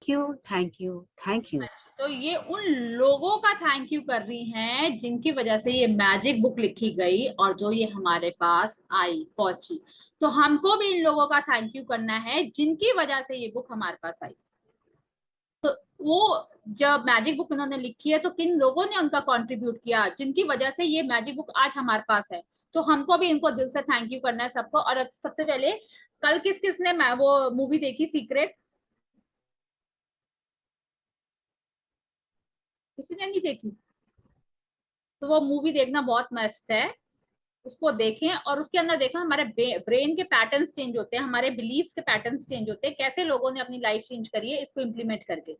you, thank you, thank you. तो ये उन लोगों का थैंक यू कर रही हैं जिनकी वजह से ये मैजिक बुक लिखी गई और जो ये हमारे पास आई पहुंची। तो हमको भी इन लोगों का थैंक यू करना है जिनकी वजह से ये बुक हमारे पास आई। तो वो जब मैजिक बुक उन्होंने लिखी है तो किन लोगों ने उनका कंट्रीब्यूट किया जिनकी वजह से ये मैजिक बुक आज हमारे पास है। तो हमको भी इनको दिल से थैंक यू करना है सबको। और सबसे पहले कल किस किसने वो मूवी देखी सीक्रेट? किसी ने नहीं देखी? तो वो मूवी देखना बहुत मस्त है। उसको देखें और उसके अंदर देखा हमारे ब्रेन के पैटर्न्स चेंज होते हैं, हमारे बिलीव्स के पैटर्न्स चेंज होते हैं, कैसे लोगों ने अपनी लाइफ चेंज करी है इसको इम्प्लीमेंट करके।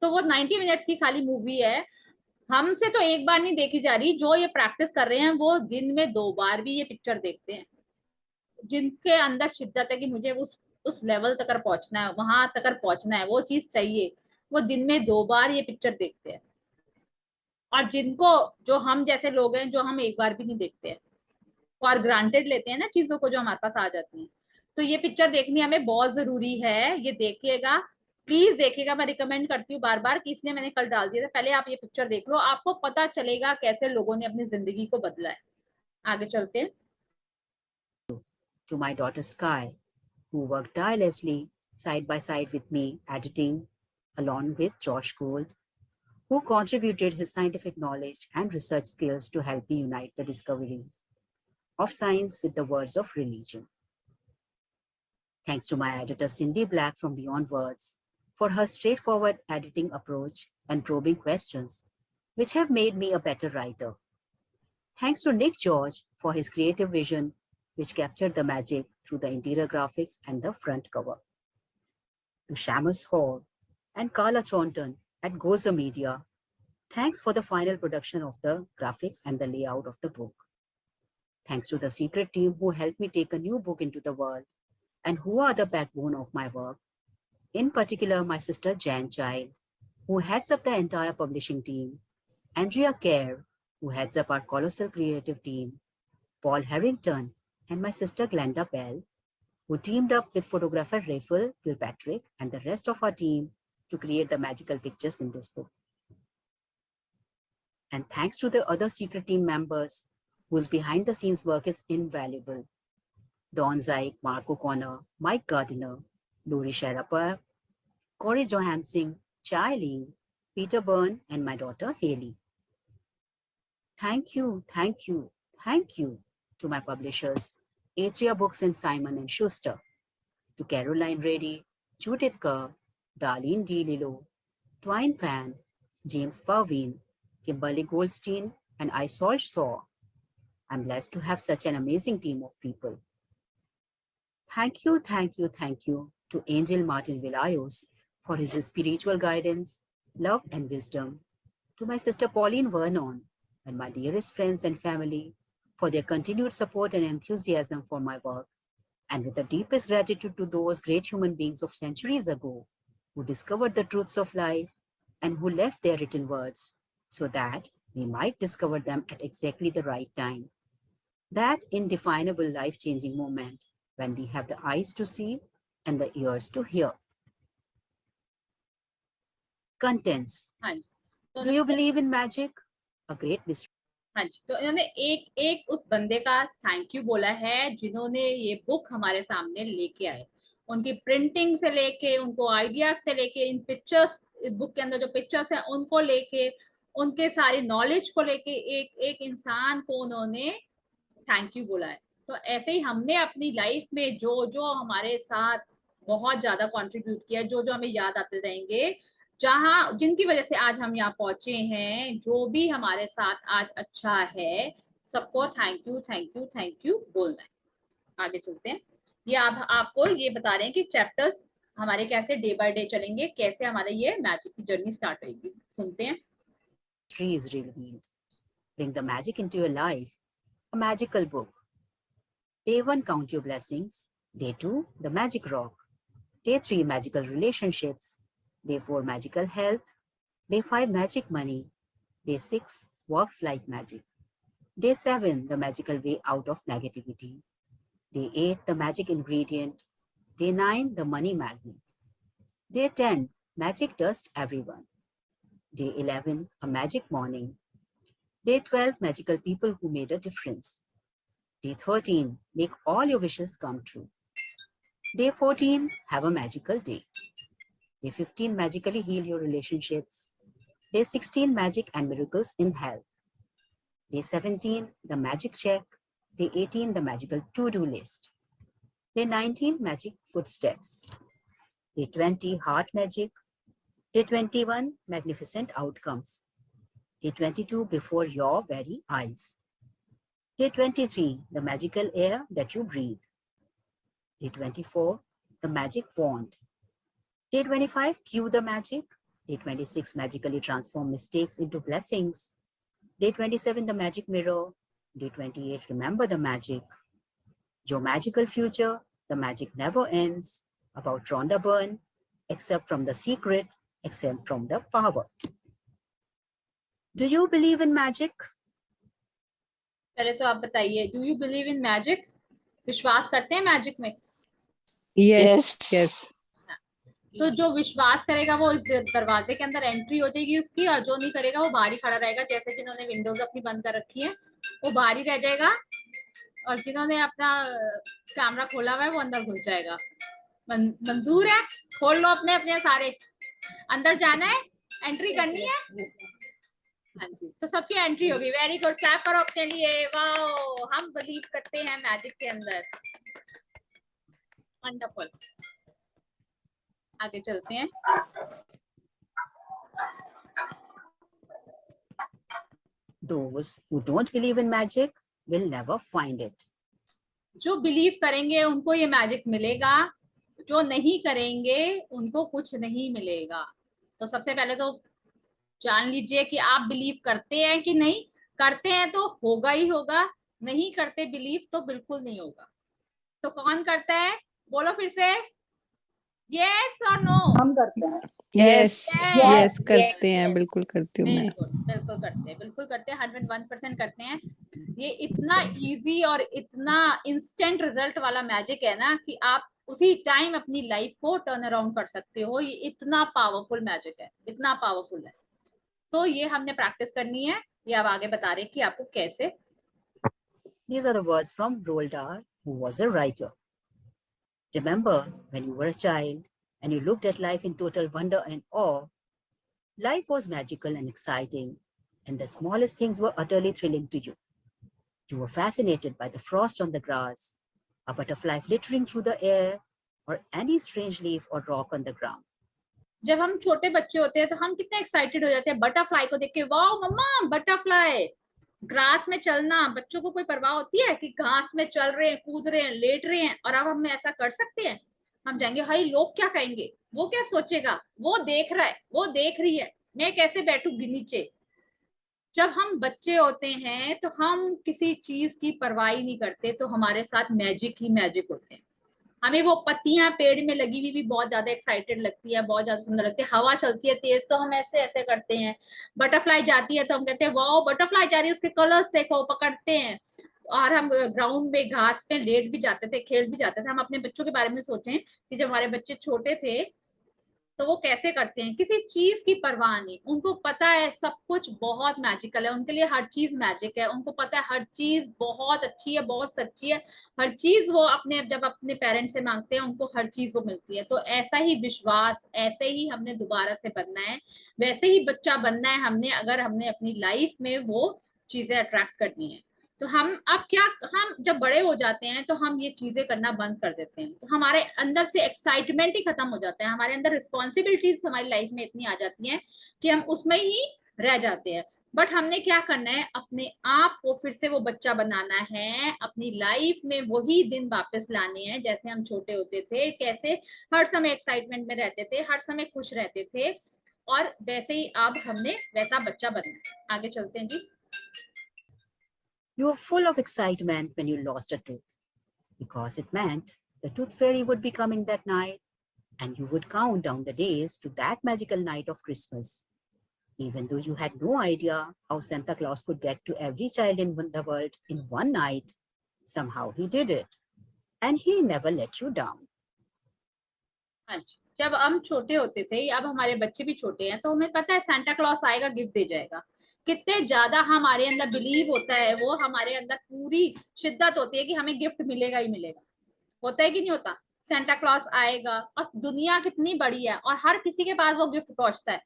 तो वो 90 मिनट्स की खाली मूवी है। हमसे तो एक बार नहीं देखी जा रही, जो ये प्रैक्टिस कर रहे हैं वो दिन में 2 बार भी ये पिक्चर देखते हैं। जिनके अंदर शिद्दत है कि मुझे उस लेवल तक पहुंचना है, वहां तक पहुंचना है, वो चीज चाहिए, वो दिन में 2 बार ये पिक्चर देखते हैं। और जिनको, जो हम जैसे लोग हैं जो हम एक बार भी नहीं देखते हैं, फॉर ग्रांटेड लेते हैं ना चीजों को जो हमारे पास आ जाती है। तो ये पिक्चर देखनी हमें बहुत जरूरी है। ये देखिएगा, प्लीज देखिएगा। मैं रिकमेंड करती हूँ बार बार कि इसलिए मैंने कल डाल दिया था। पहले आप ये पिक्चर देख लो, आपको पता चलेगा कैसे लोगों ने अपनी जिंदगी को बदला है। आगे चलते हैं। To my daughter Sky, who worked tirelessly side by side with me, editing, along with Josh Gould, who contributed his scientific knowledge and research skills to help me unite the discoveries of science with the words of religion. Thanks to my editor Cindy Black from Beyond Words for her straightforward editing approach and probing questions, which have made me a better writer. Thanks to Nick George for his creative vision, which captured the magic through the interior graphics and the front cover. To Shamus Hall and Carla Thornton at Goza Media, thanks for the final production of the graphics and the layout of the book. Thanks to the secret team who helped me take a new book into the world and who are the backbone of my work. In particular, my sister Jan Child, who heads up the entire publishing team, Andrea Kerr, who heads up our colossal creative team, Paul Harrington, and my sister Glenda Bell, who teamed up with photographer Rafel Kilpatrick and the rest of our team to create the magical pictures in this book. And thanks to the other secret team members whose behind-the-scenes work is invaluable. Don Zeig, Mark O'Connor, Mike Gardiner, Lori Sharappa, Corey Johansson, Chai Ling, Peter Byrne, and my daughter Haley. Thank you, thank you, thank you to my publishers, Atria Books and Simon & Schuster, to Caroline Reddy, Judith Kerr, Darlene D. Lillo, Twine Fan, James Parveen, Kimberly Goldstein, and Isol Shaw. I'm blessed to have such an amazing team of people. Thank you, thank you, thank you to Angel Martin Vilayos for his spiritual guidance, love, and wisdom, to my sister Pauline Vernon, and my dearest friends and family for their continued support and enthusiasm for my work, and with the deepest gratitude to those great human beings of centuries ago who discovered the truths of life and who left their written words so that we might discover them at exactly the right time. That indefinable life-changing moment when we have the eyes to see and the ears to hear. Contents. Do you believe in magic? A great mystery. हाँ जी, तो इन्होंने एक एक उस बंदे का thank you बोला है जिन्होंने ये बुक हमारे सामने लेके आए। उनकी प्रिंटिंग से लेके, उनको आइडियाज से लेके, इन पिक्चर्स, बुक के अंदर जो पिक्चर्स हैं उनको लेके, उनके सारी नॉलेज को लेके एक एक इंसान को उन्होंने थैंक यू बोला है। तो ऐसे ही हमने अपनी लाइफ में जो जो हमारे साथ बहुत ज्यादा कंट्रीब्यूट किया, जो जो हमें याद आते रहेंगे, जहां जिनकी वजह से आज हम यहाँ पहुंचे हैं, जो भी हमारे साथ आज अच्छा है, सबको thank you thank you thank you बोलना है। आगे चलते हैं। ये आपको ये बता रहे हैं कि चैप्टर्स हमारे कैसे डे बाय डे चलेंगे, कैसे हमारे ये मैजिक की जर्नी स्टार्ट होगी। सुनते हैं। Is revealed. Bring the magic into your life. A magical book. Day 1, count your blessings. Day 2, the magic rock. Day 3, magical relationships. Day 4, magical health. Day 5, magic money. Day 6, works like magic. Day 7, the magical way out of negativity. Day 8, the magic ingredient. Day 9, the money magnet. Day 10, magic dust everyone. Day 11, a magic morning. Day 12, magical people who made a difference. Day 13, make all your wishes come true. Day 14, have a magical day. Day 15, magically heal your relationships. Day 16, magic and miracles in health. Day 17, the magic check. Day 18, the magical to-do list. Day 19, magic footsteps. Day 20, heart magic. Day 21, magnificent outcomes. Day 22, before your very eyes. Day 23, the magical air that you breathe. Day 24, the magic wand. Day 25, cue the magic. Day 26, magically transform mistakes into blessings. Day 27, the magic mirror. Day 28, remember the magic. Your magical future, the magic never ends. About Rhonda Byrne, except from the secret, except from the power. Do you believe in magic? पहले तो आप बताइए, do you believe in magic? विश्वास करते हैं magic में? Yes. Yes. तो जो विश्वास करेगा वो इस दरवाजे के अंदर एंट्री हो जाएगी उसकी, और जो नहीं करेगा वो बाहर ही खड़ा रहेगा। जैसे जिन्होंने विंडोज अपनी बंद कर रखी है वो बाहर ही रह जाएगा, और जिन्होंने अपना कैमरा खोला हुआ है वो अंदर घुस जाएगा। मंजूर है? खोल लो अपने अपने सारे, अंदर जाना है, एंट्री करनी है। हाँ जी, तो सबकी एंट्री होगी। वेरी गुड, क्लैप करो अपने लिए। वाओ, हम बिलीव करते हैं मैजिक के अंदर। वंडरफुल, आगे चलते हैं। Those who don't believe in magic will never find it. जो बिलीव करेंगे उनको ये मैजिक मिलेगा, जो नहीं करेंगे उनको कुछ नहीं मिलेगा। तो सबसे पहले तो जान लीजिए कि आप बिलीव करते हैं कि नहीं। करते हैं तो होगा ही होगा, नहीं करते बिलीव तो बिल्कुल नहीं होगा। तो कौन करता है? बोलो फिर से, यस और नो? हम करते हैं। Yes. Yes, करते हैं, बिल्कुल करती हूँ मैं। बिल्कुल करते हैं, बिल्कुल करते हैं, 101% करते हैं। ये इतना इजी और इतना इंस्टेंट रिजल्ट वाला मैजिक है ना कि आप उसी टाइम अपनी लाइफ को टर्न अराउंड कर सकते हो। ये इतना पावरफुल मैजिक है, इतना पावरफुल है। तो ये हमने प्रैक्टिस करनी है। ये अब आगे बता रहे हैं कि आपको कैसे। These are the words from Roald Dahl, who was a writer. Remember when you were a child and you looked at life in total wonder and awe? Life was magical and exciting, and the smallest things were utterly thrilling to you. You were fascinated by the frost on the grass, a butterfly flittering through the air, or any strange leaf or rock on the ground. जब हम छोटे बच्चे होते हैं तो हम कितने excited हो जाते हैं बटरफ्लाई को देख के। वाओ मम्मा, बटरफ्लाई! ग्रास में चलना, बच्चों को कोई परवाह होती है कि घास में चल रहे हैं, कूद रहे हैं, लेट रहे हैं? और अब हम ऐसा कर सकते हैं? हम जाएंगे हाय लोग क्या कहेंगे, वो क्या सोचेगा, वो देख रहा है, वो देख रही है, मैं कैसे बैठूंगी नीचे? जब हम बच्चे होते हैं तो हम किसी चीज की परवाह नहीं करते, तो हमारे साथ मैजिक ही मैजिक होते हैं। हमें वो पत्तियां पेड़ में लगी हुई भी बहुत ज्यादा एक्साइटेड लगती है, बहुत ज्यादा सुंदर लगती है। हवा चलती है तेज तो हम ऐसे ऐसे करते हैं। बटरफ्लाई जाती है तो हम कहते हैं वाओ बटरफ्लाई जा रही है, उसके कलर्स देखो, पकड़ते हैं। और हम ग्राउंड में घास पे लेट भी जाते थे, खेल भी जाते थे। हम अपने बच्चों के बारे में सोचें कि जब हमारे बच्चे छोटे थे तो वो कैसे करते हैं, किसी चीज की परवाह नहीं। उनको पता है सब कुछ बहुत मैजिकल है, उनके लिए हर चीज मैजिक है। उनको पता है हर चीज बहुत अच्छी है, बहुत सच्ची है। हर चीज वो अपने जब अपने पेरेंट्स से मांगते हैं उनको हर चीज वो मिलती है। तो ऐसा ही विश्वास, ऐसे ही हमने दोबारा से बनना है, वैसे ही बच्चा बनना है हमने, अगर हमने अपनी लाइफ में वो चीजें अट्रैक्ट करनी है। तो हम अब क्या, हम जब बड़े हो जाते हैं तो हम ये चीजें करना बंद कर देते हैं। तो हमारे अंदर से एक्साइटमेंट ही खत्म हो जाता है, हमारे अंदर रिस्पॉन्सिबिलिटीज हमारी लाइफ में इतनी आ जाती हैं कि हम उसमें ही रह जाते हैं। बट हमने क्या करना है, अपने आप को फिर से वो बच्चा बनाना है, अपनी लाइफ में वही दिन वापस लाने हैं जैसे हम छोटे होते थे, कैसे हर समय एक्साइटमेंट में रहते थे, हर समय खुश रहते थे। और वैसे ही अब हमने वैसा बच्चा बनना है। आगे चलते हैं जी। You were full of excitement when you lost a tooth, because it meant the tooth fairy would be coming that night, and you would count down the days to that magical night of Christmas. Even though you had no idea how Santa Claus could get to every child in the world in one night, somehow he did it, and he never let you down. हाँ जी, जब हम छोटे होते थे, अब हमारे बच्चे भी छोटे हैं, तो हमें पता है सांता क्लॉस आएगा, गिफ्ट दे जाएगा। कितने ज्यादा हमारे अंदर बिलीव होता है, वो हमारे अंदर पूरी शिद्दत होती है कि हमें गिफ्ट मिलेगा ही मिलेगा। होता है कि नहीं होता? सेंटा क्लॉस आएगा, और दुनिया कितनी बड़ी है और हर किसी के पास वो गिफ्ट पहुंचता है।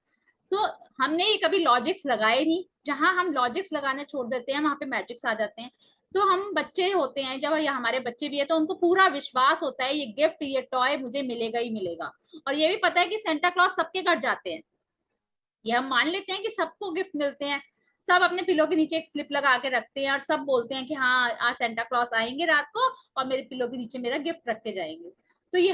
तो हमने ये कभी लॉजिक्स लगाए नहीं। जहां हम लॉजिक्स लगाने छोड़ देते हैं, वहां पे मैजिक्स आ जाते हैं। तो हम बच्चे होते हैं, जब या हमारे बच्चे भी है, तो उनको पूरा विश्वास होता है ये गिफ्ट, ये टॉय मुझे मिलेगा ही मिलेगा। और ये भी पता है कि सेंटा क्लॉस सबके घर जाते हैं। ये हम मान लेते हैं कि सबको गिफ्ट मिलते हैं। सब अपने पिलो के नीचे एक स्लिप लगा के रखते हैं और सब बोलते हैं कि हाँ आज सेंटा क्लॉस आएंगे रात को और मेरे पिलो के नीचे मेरा गिफ्ट रख के जाएंगे। तो ये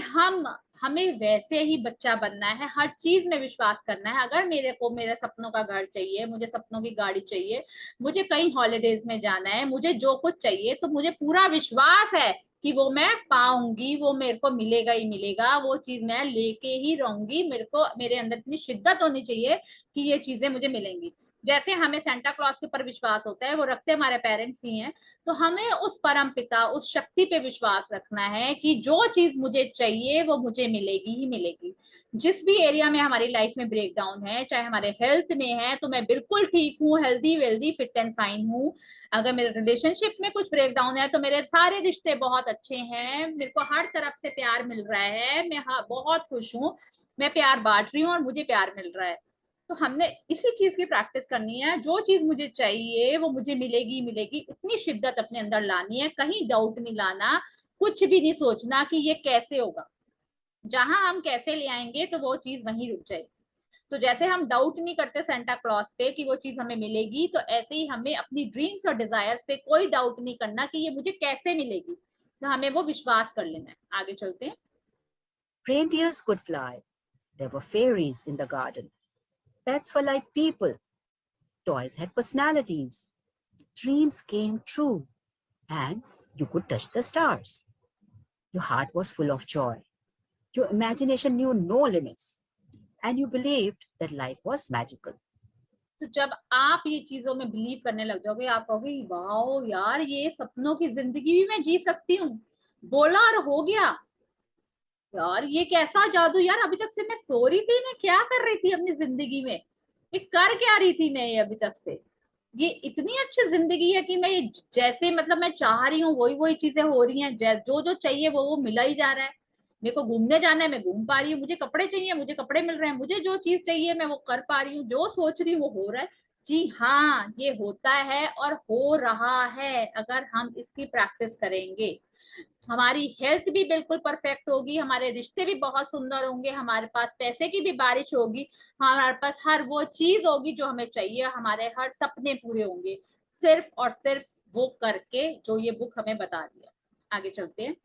हमें वैसे ही बच्चा बनना है, हर चीज में विश्वास करना है। अगर मेरे को मेरे सपनों का घर चाहिए, मुझे सपनों की गाड़ी चाहिए, मुझे कहीं हॉलीडेज में जाना है, मुझे जो कुछ चाहिए, तो मुझे पूरा विश्वास है कि वो मैं पाऊंगी, वो मेरे को मिलेगा ही मिलेगा, वो चीज मैं लेके ही रहूंगी। मेरे को मेरे अंदर इतनी शिद्दत होनी चाहिए कि ये चीजें मुझे मिलेंगी। जैसे हमें सेंटा क्लॉज के ऊपर विश्वास होता है, वो रखते हमारे पेरेंट्स ही हैं। तो हमें उस परम पिता, उस शक्ति पे विश्वास रखना है कि जो चीज मुझे चाहिए वो मुझे मिलेगी ही मिलेगी। जिस भी एरिया में हमारी लाइफ में ब्रेकडाउन है, चाहे हमारे हेल्थ में है, तो मैं बिल्कुल ठीक हूँ, healthy wealthy fit and fine हूँ। अगर मेरे रिलेशनशिप में कुछ ब्रेकडाउन है, तो मेरे सारे रिश्ते बहुत अच्छे हैं, मेरे को हर तरफ से प्यार मिल रहा है, मैं बहुत खुश हूँ, मैं प्यार बांट रही हूँ और मुझे प्यार मिल रहा है। तो हमने इसी चीज की प्रैक्टिस करनी है। जो चीज मुझे चाहिए वो मुझे मिलेगी मिलेगी, इतनी शिद्दत अपने अंदर लानी है, कहीं डाउट नहीं लाना, कुछ भी नहीं सोचना कि ये कैसे होगा। जहां हम कैसे ले आएंगे तो वो चीज वहीं रुक जाएगी। तो जैसे हम डाउट नहीं करते सेंटा क्लॉज पे कि वो चीज हमें मिलेगी, तो ऐसे ही हमें अपनी ड्रीम्स और डिजायर्स पे कोई डाउट नहीं करना कि ये मुझे कैसे मिलेगी। तो हमें वो विश्वास कर लेना है। आगे चलते हैं। Reindeers could fly. There were fairies in the garden. Pets were like people. Toys had personalities. Dreams came true. And you could touch the stars. Your heart was full of joy. Your imagination knew no limits. And you believed that life was magical. तो जब आप ये चीजों में believe करने लग जाओगे, आप कहोगे वाओ यार, ये सपनों की जिंदगी भी मैं जी सकती हूँ, बोला और हो गया। यार ये कैसा जादू यार, अभी तक से मैं सो रही थी, मैं क्या कर रही थी अपनी जिंदगी में, ये कर क्या रही थी मैं, ये अभी तक से ये इतनी अच्छी जिंदगी है कि मैं ये जैसे मतलब मैं चाह रही हूँ वही वही चीजें हो रही हैं, जो जो चाहिए वो मिला ही जा रहा है। मेरे को घूमने जाना है, मैं घूम पा रही हूँ, मुझे कपड़े चाहिए, मुझे कपड़े मिल रहे हैं, मुझे जो चीज चाहिए मैं वो कर पा रही हूँ, जो सोच रही हूँ वो हो रहा है। जी हाँ, ये होता है और हो रहा है अगर हम इसकी प्रैक्टिस करेंगे। हमारी हेल्थ भी बिल्कुल परफेक्ट होगी, हमारे रिश्ते भी बहुत सुंदर होंगे, हमारे पास पैसे की भी बारिश होगी, हमारे पास हर वो चीज होगी जो हमें चाहिए, हमारे हर सपने पूरे होंगे, सिर्फ और सिर्फ वो करके जो ये बुक हमें बता दिया। आगे चलते हैं।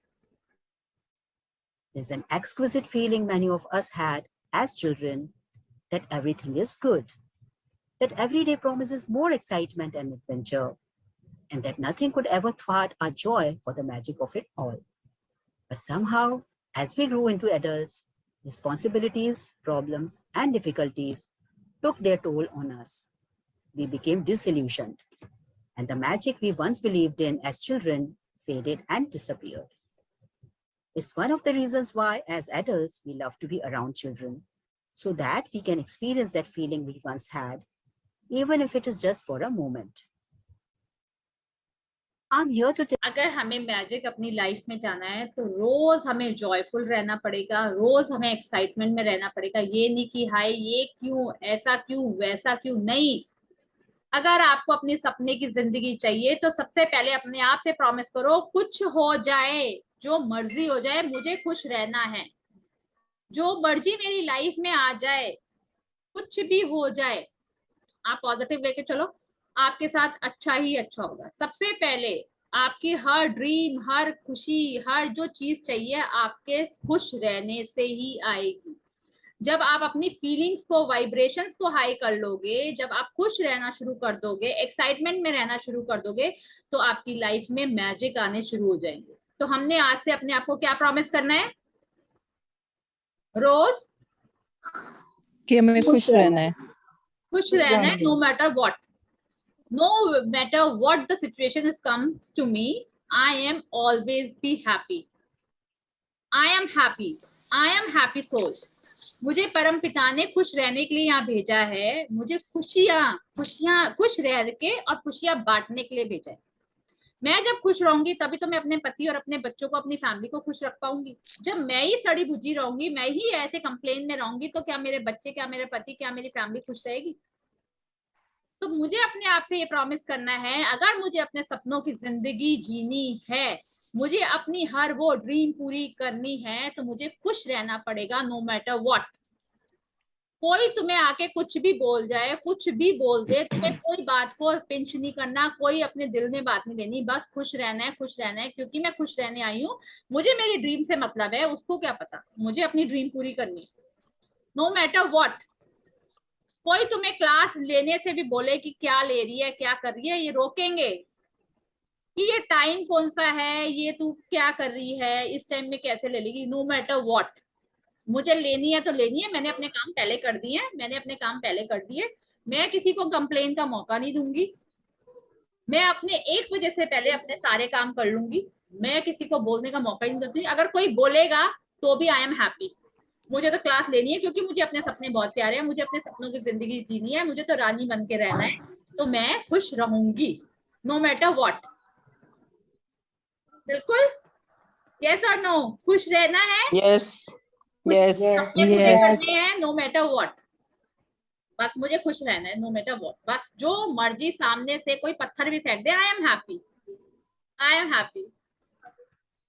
There's an exquisite feeling many of us had as children that everything is good, that every day promises more excitement and adventure, and that nothing could ever thwart our joy for the magic of it all. But somehow, as we grew into adults, responsibilities, problems, and difficulties took their toll on us. We became disillusioned, and the magic we once believed in as children faded and disappeared. It's one of the reasons why, as adults, we love to be around children, so that we can experience that feeling we once had, even if it is just for a moment. I'm here to tell अगर हमें magic अपनी life में जाना है, तो रोज हमें joyful रहना पड़ेगा, रोज हमें एक्साइटमेंट में रहना पड़ेगा। ये नहीं कि हाय ये क्यों, ऐसा क्यों, वैसा क्यों, नहीं। अगर आपको अपने सपने की जिंदगी चाहिए, तो सबसे पहले अपने आप से प्रॉमिस करो, कुछ हो जाए, जो मर्जी हो जाए, मुझे खुश रहना है। जो मर्जी मेरी लाइफ में आ जाए, कुछ भी हो जाए, आप पॉजिटिव लेके चलो, आपके साथ अच्छा ही अच्छा होगा। सबसे पहले आपकी हर ड्रीम, हर खुशी, हर जो चीज चाहिए आपके खुश रहने से ही आएगी। जब आप अपनी फीलिंग्स को, वाइब्रेशंस को हाई कर लोगे, जब आप खुश रहना शुरू कर दोगे, एक्साइटमेंट में रहना शुरू कर दोगे, तो आपकी लाइफ में मैजिक आने शुरू हो जाएंगे। तो हमने आज से अपने आप को क्या प्रॉमिस करना है? रोज कि हमें खुश रहना है। खुश रहना है, no matter what, no matter what the situation is comes to me, I am always be happy. I am happy. I am happy soul. मुझे परमपिता ने खुश रहने के लिए यहाँ भेजा है, मुझे खुश रह के और खुशियां बांटने के लिए भेजा है। मैं जब खुश रहूंगी तभी तो मैं अपने पति और अपने बच्चों को, अपनी फैमिली को खुश रख पाऊंगी। जब मैं ही सड़ी भुजी रहूंगी, मैं ही ऐसे कंप्लेन में रहूंगी, तो क्या मेरे बच्चे, क्या मेरे पति, क्या मेरी फैमिली खुश रहेगी? तो मुझे अपने आप से ये प्रॉमिस करना है, अगर मुझे अपने सपनों की जिंदगी जीनी है, मुझे अपनी हर वो ड्रीम पूरी करनी है, तो मुझे खुश रहना पड़ेगा नो मैटर व्हाट। कोई तुम्हें आके कुछ भी बोल जाए, कुछ भी बोल दे, तुम्हें कोई बात को पिंच नहीं करना, कोई अपने दिल में बात नहीं लेनी, बस खुश रहना है, खुश रहना है, क्योंकि मैं खुश रहने आई हूँ। मुझे मेरी ड्रीम से मतलब है, उसको क्या पता, मुझे अपनी ड्रीम पूरी करनी है नो मैटर व्हाट। कोई तुम्हें क्लास लेने से भी बोले कि क्या ले रही है, क्या कर रही है, ये रोकेंगे कि ये टाइम कौन सा है, ये तू क्या कर रही है, इस टाइम में कैसे ले लेगी, नो मैटर व्हाट। मुझे लेनी है तो लेनी है, मैंने अपने काम पहले कर दिए, मैंने अपने काम पहले कर दिए। मैं किसी को कंप्लेन का मौका नहीं दूंगी, मैं अपने 1 बजे से पहले अपने सारे काम कर लूंगी, मैं किसी को बोलने का मौका ही नहीं दूंगी। अगर कोई बोलेगा तो भी आई एम हैप्पी। मुझे तो क्लास लेनी है, क्योंकि मुझे अपने सपने बहुत प्यारे हैं, मुझे अपने सपनों की जिंदगी जीनी है, मुझे तो रानी बन के रहना है, तो मैं खुश रहूंगी नो मैटर व्हाट। बिल्कुल, यस और नो? खुश रहना है, यस यस सपने पूरे Yes. करने हैं नो मैटर व्हाट। बस मुझे खुश रहना है नो मैटर व्हाट। बस जो मर्जी सामने से कोई पत्थर भी फेंक दे, I am happy, I am happy.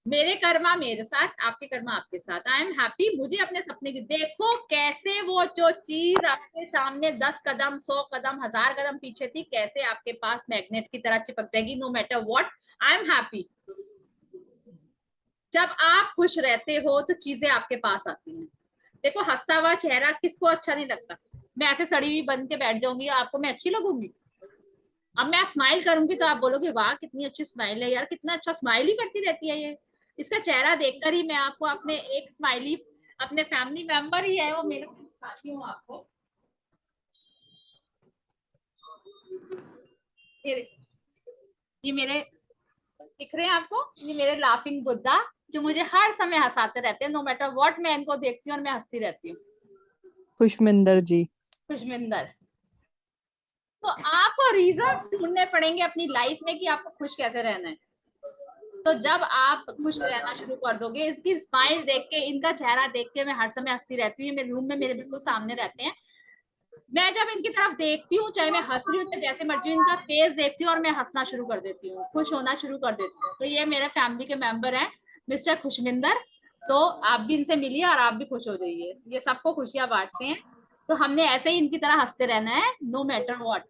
मेरे कर्मा मेरे साथ, आपके कर्मा आपके साथ, आई एम हैप्पी। मुझे अपने सपने की, देखो कैसे वो जो चीज आपके सामने 10 कदम 100 कदम 1000 कदम पीछे थी, कैसे आपके पास मैग्नेट की तरह चिपक जाएगी no matter what. I am happy. जब आप खुश रहते हो तो चीजें आपके पास आती हैं। देखो हंसता हुआ चेहरा किसको अच्छा नहीं लगता? मैं ऐसे सड़ी हुई बन के बैठ जाऊंगी, आपको मैं अच्छी लगूंगी? अब मैं स्माइल करूंगी तो आप बोलोगे वाह कितनी अच्छी स्माइल है यार, कितना अच्छा स्माइल ही करती रहती है ये। इसका चेहरा देखकर ही मैं आपको अपने एक स्माइली, अपने फैमिली मेंबर ही है वो, मेरे को दिखाती हूँ आपको। ये मेरे दिख रहे हैं आपको, ये मेरे लाफिंग बुद्धा जो मुझे हर समय हंसाते रहते हैं, नो मैटर व्हाट। मैं इनको देखती हूँ और मैं हंसती रहती हूँ। खुशमिंदर जी। खुशमिंदर। तो आपको रीजंस ढूंढने पड़ेंगे अपनी लाइफ में कि आपको खुश कैसे रहना है। तो जब आप खुश रहना शुरू कर दोगे, इसकी स्माइल देख के, इनका चेहरा देख के मैं हर समय हंसती रहती हूँ। मेरे रूम में मेरे बिल्कुल सामने रहते हैं। मैं जब इनकी तरफ देखती हूँ, चाहे मैं हंस रही हूँ चाहे जैसे मर्जी, इनका फेस देखती हूँ और मैं हंसना शुरू कर देती हूँ, खुश होना शुरू कर देती हूँ। तो ये मेरे फैमिली के मेंबर हैं, मिस्टर खुशमिंदर। तो आप भी इनसे मिलिए और आप भी खुश हो जाइए, ये सबको खुशियां बांटते हैं। तो हमने ऐसे ही इनकी तरह हंसते रहना है नो मैटर व्हाट।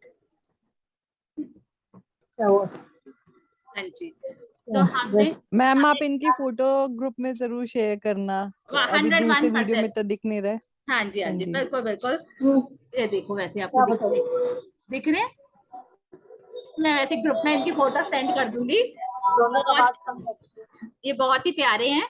हाँ जी। तो हमने मैम आप इनकी फोटो ग्रुप में जरूर शेयर करना, अभी दूसरे वीडियो में 101%। तो दिख नहीं रहे। हाँ जी, हाँ हाँ जी, जी। बिल्कुल बिल्कुल। ये देखो वैसे आपको दिख रहे हैं? मैं वैसे ग्रुप में इनकी फोटो सेंड कर दूंगी। ये बहुत ही प्यारे हैं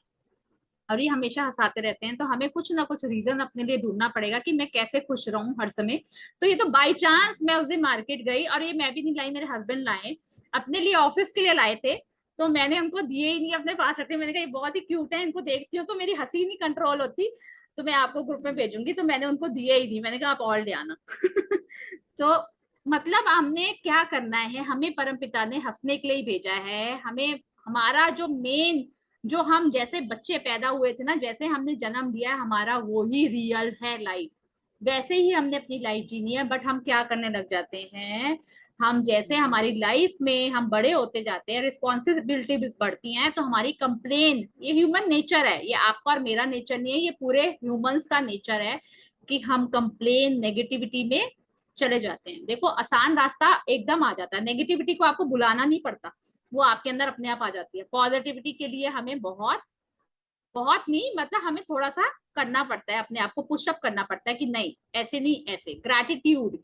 और ये हमेशा हंसाते रहते हैं। तो हमें कुछ ना कुछ रीजन अपने लिए ढूंढना पड़ेगा कि मैं कैसे खुश रहूं हर समय। तो ये तो बाय चांस मैं उस दिन मार्केट गई, और ये मैं भी नहीं लाई, मेरे हस्बैंड लाए, अपने लिए ऑफिस के लिए लाए थे। तो मैंने उनको दिए ही नहीं, अपने पास रखे। मैंने कहा ये बहुत ही क्यूट है, इनको देखती हूँ तो मेरी हंसी नहीं कंट्रोल होती, तो मैं आपको ग्रुप में भेजूंगी। तो मैंने उनको दिए ही नहीं, मैंने कहा आप और ले आना। तो मतलब हमने क्या करना है, हमें परमपिता ने हंसने के लिए ही भेजा है। हमें हमारा जो मेन, जो हम जैसे बच्चे पैदा हुए थे ना, जैसे हमने जन्म लिया है, हमारा वो ही रियल है लाइफ, वैसे ही हमने अपनी लाइफ जीनी है। बट हम क्या करने लग जाते हैं, हम जैसे हमारी लाइफ में हम बड़े होते जाते हैं, रिस्पॉन्सिबिलिटी बढ़ती हैं, तो हमारी कंप्लेन, ये ह्यूमन नेचर है, ये आपका और मेरा नेचर नहीं है, ये पूरे ह्यूमंस का नेचर है कि हम कंप्लेन नेगेटिविटी में चले जाते हैं। देखो आसान रास्ता एकदम आ जाता है, नेगेटिविटी को आपको बुलाना नहीं पड़ता, वो आपके अंदर अपने आप आ जाती है। पॉजिटिविटी के लिए हमें बहुत बहुत नहीं, मतलब हमें थोड़ा सा करना पड़ता है, अपने आप को पुशअप करना पड़ता है कि नहीं ऐसे नहीं ऐसे। ग्रैटिट्यूड,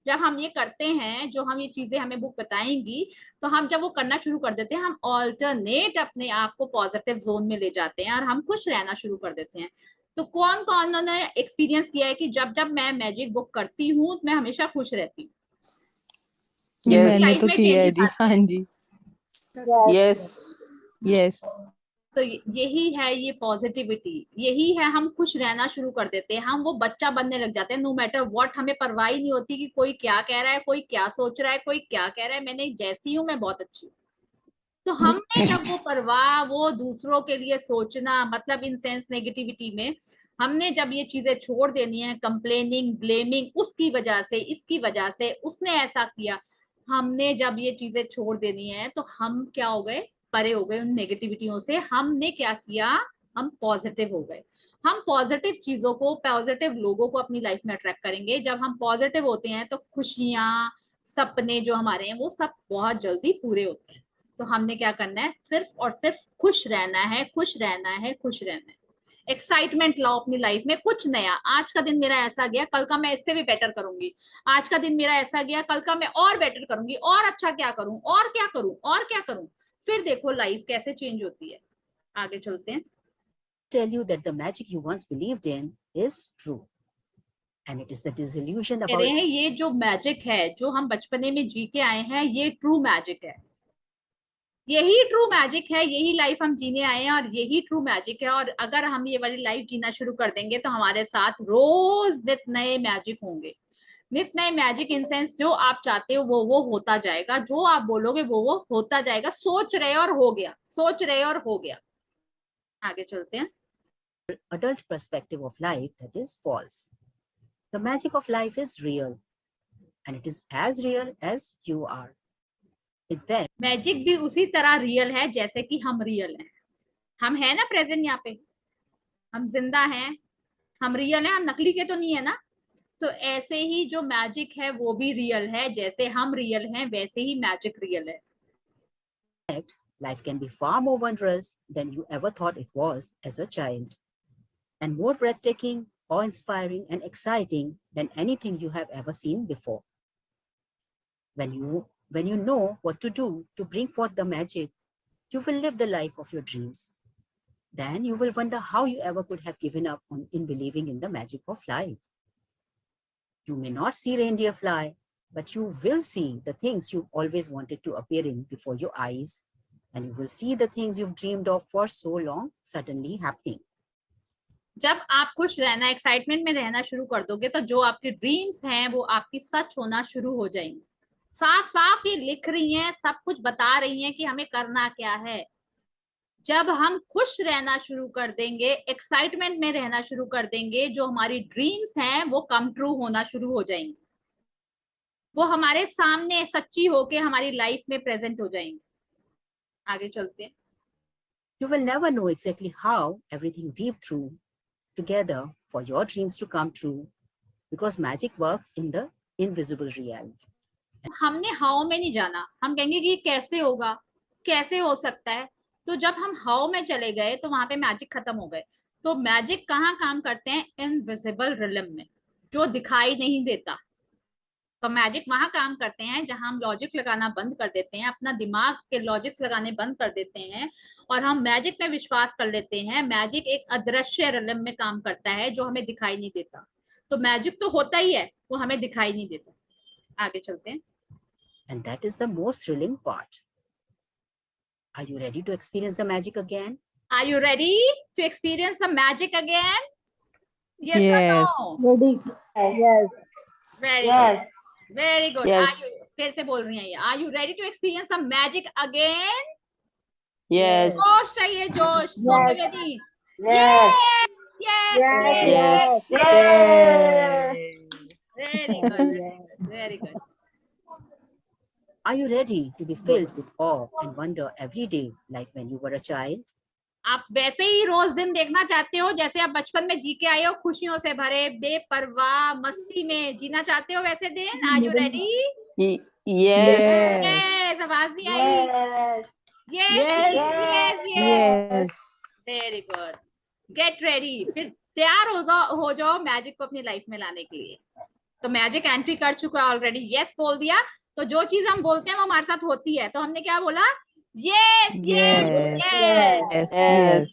जब हम ये करते हैं, जो हम ये चीजें हमें बुक बताएंगी, तो हम जब वो करना शुरू कर देते हैं, हम ऑल्टरनेट अपने आप को पॉजिटिव जोन में ले जाते हैं और हम खुश रहना शुरू कर देते हैं। तो कौन कौन ने एक्सपीरियंस किया है कि जब जब मैं मैजिक बुक करती हूँ मैं हमेशा खुश रहती हूँ, यस मैंने लाइफ तो में किया है चेंजेस जी। आते हाँ हैं। जी। Yes yes. तो यही है ये पॉजिटिविटी, यही है हम खुश रहना शुरू कर देते हैं, हम वो बच्चा बनने लग जाते हैं। नो मैटर व्हाट, हमें परवाह ही नहीं होती कि कोई क्या कह रहा है, कोई क्या सोच रहा है, कोई क्या कह रहा है, मैंने जैसी हूं मैं बहुत अच्छी हूँ। तो हमने जब वो परवाह, वो दूसरों के लिए सोचना, मतलब इन सेंस नेगेटिविटी में, हमने जब ये चीजें छोड़ देनी है, कंप्लेनिंग, ब्लेमिंग, उसकी वजह से, इसकी वजह से, उसने ऐसा किया, हमने जब ये चीजें छोड़ देनी है तो हम क्या हो गए, परे हो गए उन नेगेटिविटियों से। हमने क्या किया, हम पॉजिटिव हो गए। हम पॉजिटिव चीजों को, पॉजिटिव लोगों को अपनी लाइफ में अट्रैक्ट करेंगे। जब हम पॉजिटिव होते हैं तो खुशियां, सपने जो हमारे हैं वो सब बहुत जल्दी पूरे होते हैं। तो हमने क्या करना है, सिर्फ और सिर्फ खुश रहना है, खुश रहना है, खुश रहना है। एक्साइटमेंट लाओ अपनी लाइफ में, कुछ नया। आज का दिन मेरा ऐसा गया, कल का मैं इससे भी बेटर करूंगी। आज का दिन मेरा ऐसा गया, कल का मैं और बेटर करूंगी, और अच्छा क्या करूं, और क्या करूं, और क्या करूं। फिर देखो लाइफ कैसे चेंज होती है। आगे चलते हैं। Tell you that the magic you once believed in is true. And it is the disillusion कह रहे about हैं ये जो मैजिक है, जो हम बचपने में जी के आए हैं, ये ट्रू मैजिक है। यही ट्रू मैजिक है, यही लाइफ हम जीने आए हैं और यही ट्रू मैजिक है। और अगर हम ये वाली लाइफ जीना शुरू कर देंगे तो हमारे साथ रोज नित नए मैजिक होंगे। नित नए मैजिक इन सेंस, जो आप चाहते हो वो होता जाएगा, जो आप बोलोगे वो होता जाएगा। सोच रहे और हो गया, सोच रहे और हो गया। आगे चलते हैं। adult perspective of life that is false. The magic of life is real, and it is as real as you are. In fact, magic भी उसी तरह रियल है जैसे कि हम रियल हैं। हम है ना प्रेजेंट यहाँ पे, हम जिंदा हैं, हम रियल हैं, हम नकली के तो नहीं है ना। तो ऐसे ही जो मैजिक है वो भी रियल है, जैसे हम रियल हैं वैसे ही मैजिक रियल है। life can be far more wondrous than you ever thought it was as a child, and more breathtaking, awe-inspiring, and exciting than anything you have ever seen before. When you know what to do to bring forth the magic, you will live the life of your dreams. Then you will wonder how you ever could have given up in believing in the magic of life. You may not see reindeer fly, but you will see the things you've always wanted to appear in before your eyes, and you will see the things you've dreamed of for so long suddenly happening. जब आप खुश रहना, excitement में रहना शुरू कर दोगे तो जो आपके ड्रीम्स हैं वो आपकी सच होना शुरू हो जाएंगे। साफ साफ ये लिख रही हैं, सब कुछ बता रही हैं कि हमें करना क्या है। जब हम खुश रहना शुरू कर देंगे, एक्साइटमेंट में रहना शुरू कर देंगे, जो हमारी ड्रीम्स हैं वो कम ट्रू होना शुरू हो जाएंगे। वो हमारे सामने सच्ची होके हमारी लाइफ में प्रेजेंट हो जाएंगे। आगे चलते हैं। You will never know exactly how everything weaved through together for your dreams to come true, because magic works in the invisible reality. हमने हाउ में नहीं जाना, हम कहेंगे कि कैसे होगा, कैसे हो सकता है। तो जब हम हाउ में चले गए तो वहां पे मैजिक खत्म हो गए। तो मैजिक कहाँ काम करते हैं, इनविजिबल रिलम में, जो दिखाई नहीं देता। तो मैजिक वहां काम करते हैं जहां हम लॉजिक लगाना बंद कर देते हैं, अपना दिमाग के लॉजिक्स लगाने बंद कर देते हैं और हम मैजिक में विश्वास कर लेते हैं। मैजिक एक अदृश्य रिलम में काम करता है जो हमें दिखाई नहीं देता। तो मैजिक तो होता ही है, वो हमें दिखाई नहीं देता। आगे चलते हैं। And that is the most thrilling part. Are you ready to experience the magic again? Are you ready to experience the magic again? Yes, Yes. or no? Ready. Yes. Very Yes. good. Very good. Yes. Are you, फिर से बोल रही हैं ये, Are you ready to experience the magic again? Yes. जोश चाहिए, जोश। सोत्यवेदी। Yes. Yes. Yes. Yes. Very good. Very good. Are you ready to be filled with awe and wonder every day, like when you were a child? आप वैसे ही रोज दिन देखना चाहते हो जैसे आप बचपन में जी के आए हो, खुशियों से भरे, बेपरवाह मस्ती में जीना चाहते हो वैसे दिन। Are you ready? Yes. Yes, आवाज नहीं आई। Yes yes Yes. Very good. Get ready, फिर तैयार हो जाओ मैजिक को अपनी लाइफ में लाने के लिए। तो मैजिक एंट्री कर चुका है ऑलरेडी, यस बोल दिया। तो जो चीज हम बोलते हैं वो हमारे साथ होती है। तो हमने क्या बोला, yes yes yes. Yes.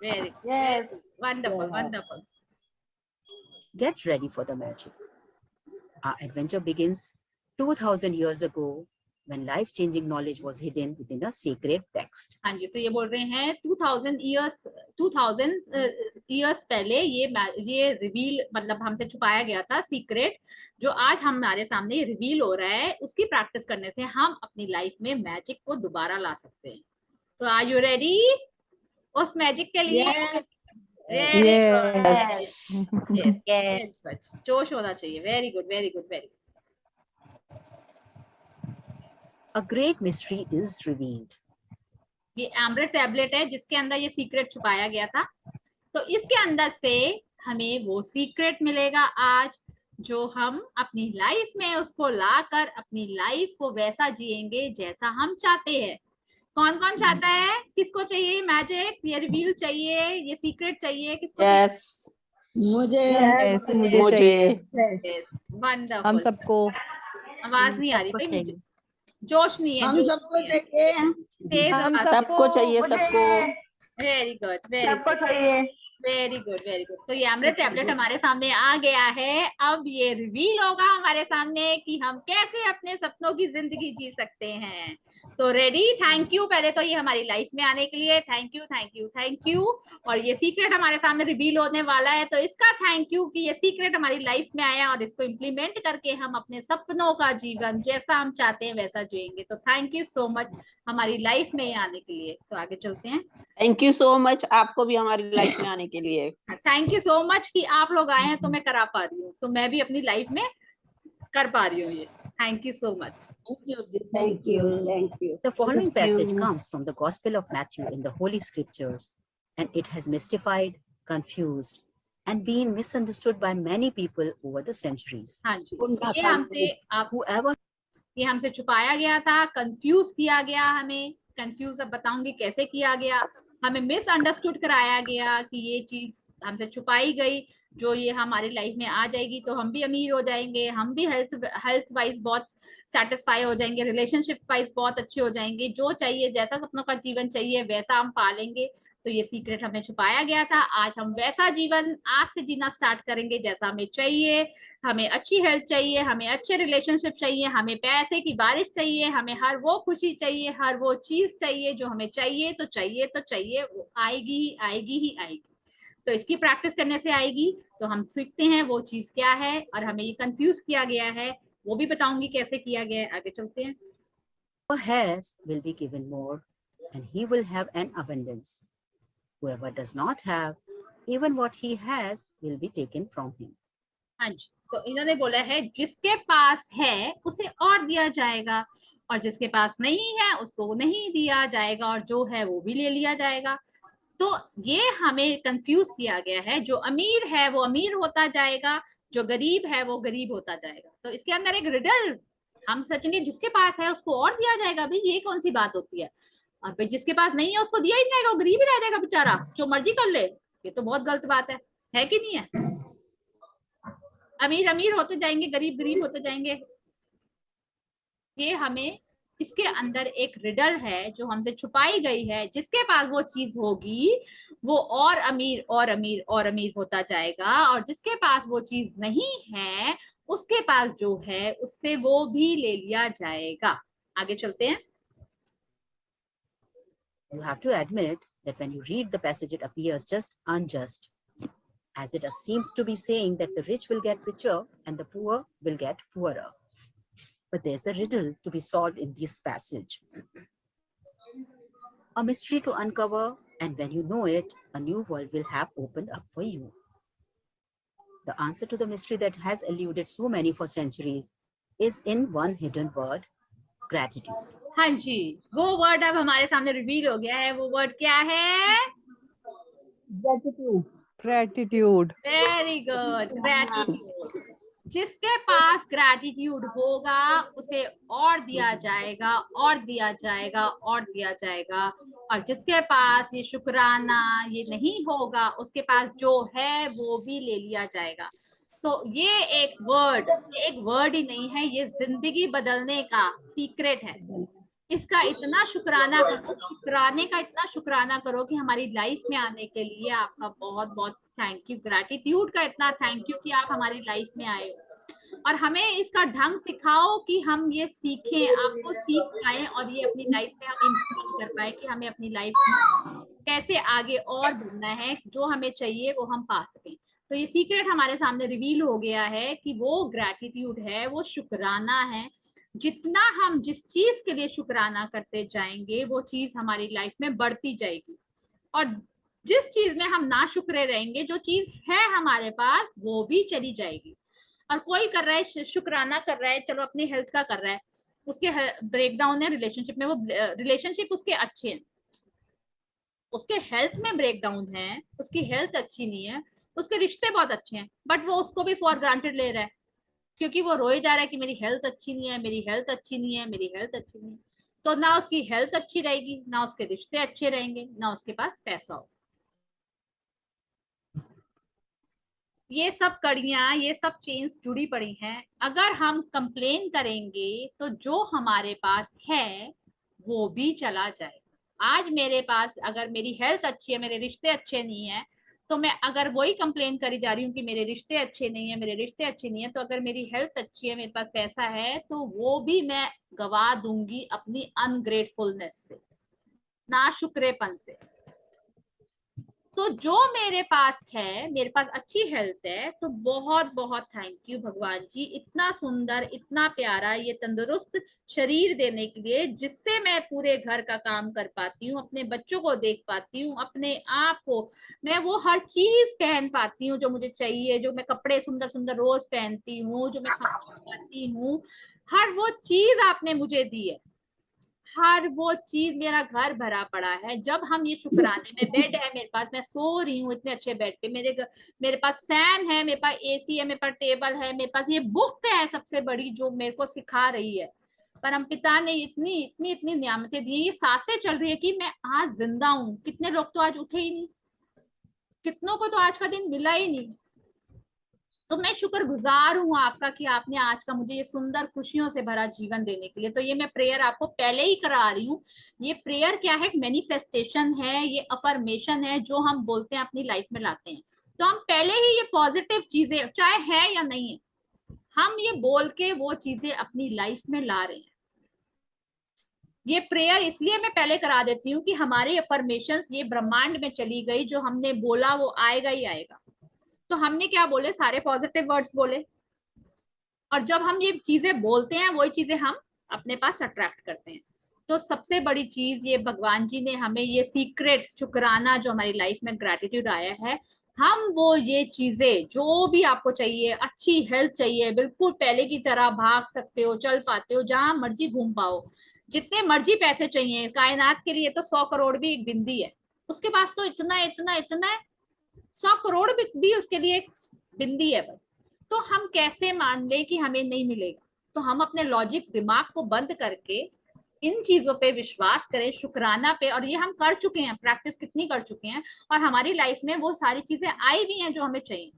Very good, wonderful wonderful. Get ready for the magic. Our adventure begins 2000 years ago when life-changing knowledge was hidden within a sacred text. हाँ जी, तो ये बोल रहे हैं 2000 years पहले ये रिवील मतलब हमसे छुपाया गया था सीक्रेट, जो आज हमारे सामने रिवील हो रहा है। उसकी प्रैक्टिस करने से हम अपनी लाइफ में मैजिक को दोबारा ला सकते हैं। तो आर यू रेडी उस मैजिक के लिए? Yes. जोश होना चाहिए। Very good, very good, very good. A great mystery is revealed. ये एम्बरेट टैबलेट है जिसके अंदर ये सीक्रेट छुपाया गया था। तो इसके अंदर से हमें वो सीक्रेट मिलेगा आज, जो हम अपनी लाइफ में उसको लाकर अपनी लाइफ को वैसा जिएंगे जैसा हम चाहते हैं। कौन कौन चाहता है? किसको चाहिए मैजिक? ये रिवील चाहिए, ये सीक्रेट चाहिए? किसको? Yes. Yes, मुझे चाहिए। वंडरफुल। हम सबको। आवाज नहीं आ रही भाई मुझे, जोश नहीं है। हम सबको चाहिए, हम सबको चाहिए, सबको। Very good, very good, very good. तो ये एम्बरेट टैबलेट हमारे सामने आ गया है। अब ये रिवील होगा हमारे सामने कि हम कैसे अपने सपनों की जिंदगी जी सकते हैं। तो रेडी? थैंक यू पहले तो ये हमारी लाइफ में आने के लिए, thank you, thank you, thank you. और ये सीक्रेट हमारे सामने रिवील होने वाला है, तो इसका थैंक यू कि ये सीक्रेट हमारी लाइफ में आया और इसको इम्प्लीमेंट करके हम अपने सपनों का जीवन जैसा हम चाहते हैं वैसा जिएंगे। तो थैंक यू सो मच हमारी लाइफ में आने के लिए। तो आगे चलते हैं। थैंक यू सो मच आपको भी हमारी लाइफ में आने के लिए। थैंक यू सो मच कि आप लोग आए हैं तो मैं करा पा रही हूँ, तो मैं भी अपनी लाइफ में कर पा रही हूँ ये। Thank you so much. Thank you. The following passage comes from the Gospel of Matthew in the Holy Scriptures, and it has mystified, confused, and been misunderstood by many people over the centuries. हाँ जी, तो Whoever ये हमसे छुपाया गया था, confuse किया गया हमें। कंफ्यूज अब बताऊंगी कैसे किया गया। हमें मिसअंडरस्टूड कराया गया कि ये चीज हमसे छुपाई गई, जो ये हमारी लाइफ में आ जाएगी तो हम भी अमीर हो जाएंगे, हम भी हेल्थ वाइज बहुत सेटिस्फाई हो जाएंगे, रिलेशनशिप वाइज बहुत अच्छे हो जाएंगे, जो चाहिए जैसा सपनों का जीवन चाहिए वैसा हम पालेंगे। तो ये सीक्रेट हमें छुपाया गया था। आज हम वैसा जीवन आज से जीना स्टार्ट करेंगे जैसा हमें चाहिए। हमें अच्छी हेल्थ चाहिए, हमें अच्छे रिलेशनशिप चाहिए, हमें पैसे की बारिश चाहिए, हमें हर वो खुशी चाहिए, हर वो चीज चाहिए जो हमें चाहिए तो चाहिए तो चाहिए, वो आएगी ही आएगी ही आएगी। तो इसकी प्रैक्टिस करने से आएगी। तो हम सीखते हैं वो चीज क्या है, और हमें ये कंफ्यूज किया गया है वो भी बताऊंगी कैसे किया गया है। आगे चलते हैं। has will be given more, and he will have an abundance. Whoever does not have, even what he has will be taken from him. हाँ जी, तो इन्होंने बोला है जिसके पास है उसे और दिया जाएगा, और जिसके पास नहीं है उसको नहीं दिया जाएगा, और जो है वो भी ले लिया जाएगा। तो ये हमें कंफ्यूज किया गया है। जो अमीर है वो अमीर होता जाएगा, जो गरीब है वो गरीब होता जाएगा। तो इसके अंदर एक रिडल हम सोचेंगे, जिसके पास है उसको और दिया जाएगा। भाई ये कौन सी बात होती है? और भाई जिसके पास नहीं है उसको दिया ही नहीं जाएगा, वो गरीब ही रह जाएगा बेचारा, जो मर्जी कर ले। ये तो बहुत गलत बात है कि नहीं है? अमीर अमीर होते जाएंगे, गरीब गरीब होते जाएंगे। ये हमें इसके अंदर एक रिडल है जो हमसे छुपाई गई है। जिसके पास वो चीज होगी वो और अमीर और अमीर और अमीर होता जाएगा, और जिसके पास वो चीज नहीं है उसके पास जो है उससे वो भी ले लिया जाएगा। आगे चलते हैं। You have to admit that when you read the passage, it appears just unjust, as it seems to be saying that the rich will get richer and the poor will get poorer. But there's a riddle to be solved in this passage, a mystery to uncover, and when you know it, a new world will have opened up for you. The answer to the mystery that has eluded so many for centuries is in one hidden word, gratitude. हाँ जी, वो word अब हमारे सामने reveal हो गया है। वो word क्या है? Gratitude. Very good, gratitude. जिसके पास ग्रैटिट्यूड होगा उसे और दिया जाएगा और दिया जाएगा और दिया जाएगा, और जिसके पास ये शुक्राना ये नहीं होगा उसके पास जो है वो भी ले लिया जाएगा। तो ये एक वर्ड ही नहीं है, ये जिंदगी बदलने का सीक्रेट है। इसका इतना शुक्राना करो, शुक्राने का इतना शुक्राना करो कि हमारी लाइफ में आने के लिए आपका बहुत बहुत थैंक यू। ग्रैटिट्यूड का इतना थैंक यू कि आप हमारी लाइफ में आए हो। और हमें इसका ढंग सिखाओ कि हम ये सीखें, आपको सीख पाए और ये अपनी लाइफ में हम इम्प्लीमेंट कर पाए कि हमें अपनी लाइफ में कैसे आगे और बढ़ना है, जो हमें चाहिए वो हम पा सकें। तो ये सीक्रेट हमारे सामने रिवील हो गया है कि वो ग्रैटिट्यूड है, वो शुक्राना है। जितना हम जिस चीज के लिए शुक्राना करते जाएंगे वो चीज हमारी लाइफ में बढ़ती जाएगी, और जिस चीज में हम ना शुक्रे रहेंगे, जो चीज है हमारे पास वो भी चली जाएगी। और कोई कर रहा है शुक्राना कर रहा है, चलो अपनी हेल्थ का कर रहा है, उसके ब्रेकडाउन है रिलेशनशिप में, वो रिलेशनशिप उसके अच्छे हैं, उसके हेल्थ में ब्रेकडाउन है, उसकी हेल्थ अच्छी नहीं है, उसके रिश्ते बहुत अच्छे हैं, बट वो उसको भी फॉर ग्रांटेड ले रहा है, क्योंकि वो रोए जा रहा है कि मेरी हेल्थ अच्छी नहीं है, मेरी हेल्थ अच्छी नहीं है, मेरी हेल्थ अच्छी नहीं है। तो ना उसकी हेल्थ अच्छी रहेगी, ना उसके रिश्ते अच्छे रहेंगे, ना उसके पास पैसा हो। ये सब कड़ियां, ये सब चेन्स जुड़ी पड़ी हैं। अगर हम कंप्लेन करेंगे तो जो हमारे पास है वो भी चला जाएगा। आज मेरे पास अगर मेरी हेल्थ अच्छी है, मेरे रिश्ते अच्छे नहीं है, तो मैं अगर वही कंप्लेन करी जा रही हूँ कि मेरे रिश्ते अच्छे नहीं है, मेरे रिश्ते अच्छे नहीं है, तो अगर मेरी हेल्थ अच्छी है, मेरे पास पैसा है, तो वो भी मैं गवा दूंगी अपनी अनग्रेटफुलनेस से, नाशुक्रेपन से। तो जो मेरे पास है, मेरे पास अच्छी हेल्थ है, तो बहुत बहुत थैंक यू भगवान जी, इतना सुंदर, इतना प्यारा ये तंदुरुस्त शरीर देने के लिए, जिससे मैं पूरे घर का काम कर पाती हूँ, अपने बच्चों को देख पाती हूँ, अपने आप को मैं वो हर चीज पहन पाती हूँ जो मुझे चाहिए, जो मैं कपड़े सुंदर सुंदर रोज पहनती हूँ, जो मैं खाना खाती हूँ, हर वो चीज आपने मुझे दी है, हर वो चीज, मेरा घर भरा पड़ा है। जब हम ये शुक्राने में, बेड है मेरे पास, मैं सो रही हूँ इतने अच्छे बेड पे, मेरे पास फैन है, मेरे पास एसी है, मेरे पास टेबल है, मेरे पास ये बुक है सबसे बड़ी जो मेरे को सिखा रही है, परमपिता ने इतनी इतनी इतनी नियामतें दी, ये सांसें चल रही है कि मैं आज जिंदा हूँ। कितने लोग तो आज उठे ही नहीं, कितनों को तो आज का दिन मिला ही नहीं। तो मैं शुक्रगुजार हूँ आपका कि आपने आज का मुझे ये सुंदर खुशियों से भरा जीवन देने के लिए। तो ये मैं प्रेयर आपको पहले ही करा रही हूँ। ये प्रेयर क्या है, मैनिफेस्टेशन है, ये अफर्मेशन है जो हम बोलते हैं अपनी लाइफ में लाते हैं। तो हम पहले ही ये पॉजिटिव चीजें, चाहे है या नहीं है, हम ये बोल के वो चीजें अपनी लाइफ में ला रहे हैं। ये प्रेयर इसलिए मैं पहले करा देती हूँ कि हमारी अफर्मेशंस ये ब्रह्मांड में चली गई, जो हमने बोला वो आएगा ही आएगा। तो हमने क्या बोले, सारे पॉजिटिव वर्ड्स बोले, और जब हम ये चीजें बोलते हैं वही चीजें हम अपने पास अट्रैक्ट करते हैं। तो सबसे बड़ी चीज ये भगवान जी ने हमें ये सीक्रेट शुक्राना जो हमारी लाइफ में ग्रेटिट्यूड आया है, हम वो ये चीजें जो भी आपको चाहिए, अच्छी हेल्थ चाहिए, बिल्कुल पहले की तरह भाग सकते हो, चल पाते हो, जहां मर्जी घूम पाओ, जितने मर्जी पैसे चाहिए, कायनात के लिए तो 100 करोड़ भी एक बिंदी है, उसके पास तो इतना इतना इतना 100 करोड़ भी उसके लिए एक बिंदी है बस। तो हम कैसे मान ले कि हमें नहीं मिलेगा? तो हम अपने लॉजिक दिमाग को बंद करके इन चीजों पे विश्वास करें, शुक्राना पे, और ये हम कर चुके हैं, प्रैक्टिस कितनी कर चुके हैं, और हमारी लाइफ में वो सारी चीजें आई भी हैं जो हमें चाहिए।